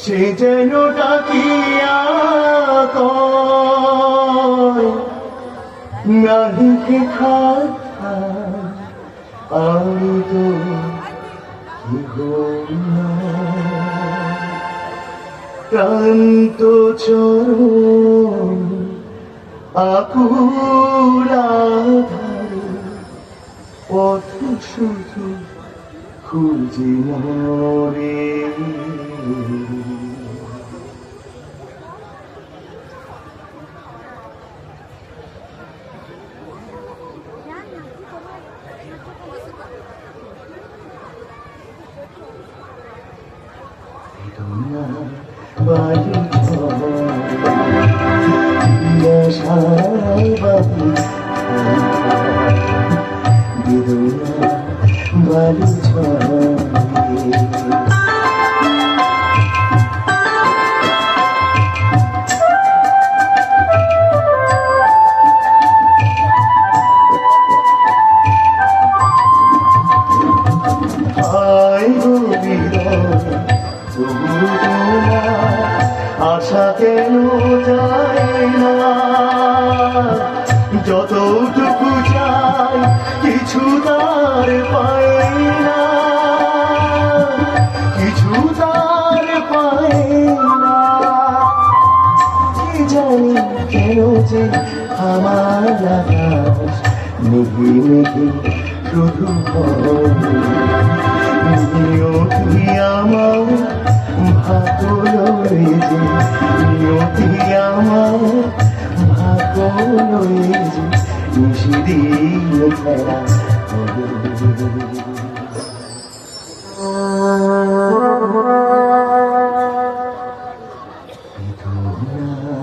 সে যেন ডাকিয়া কয় নাহিকে খাতা আমি তো ক্লান্ত চরণ আকুলাধারে পথ শুধু খুঁজি মরে বাড়ি বেদনা বাড়ি আশা কেন যায় না যতটুকু চাই কিছু তার পাই না কিছু তার পাই না কি জানি কেন যে আমার আকাশ মেঘে মেঘে শুধু নিয়তি আমার ভাগ্য লয়ে যে নিয়তি আমার ভাগ্য লয়ে যে নিশিদিন খেলা বেদনা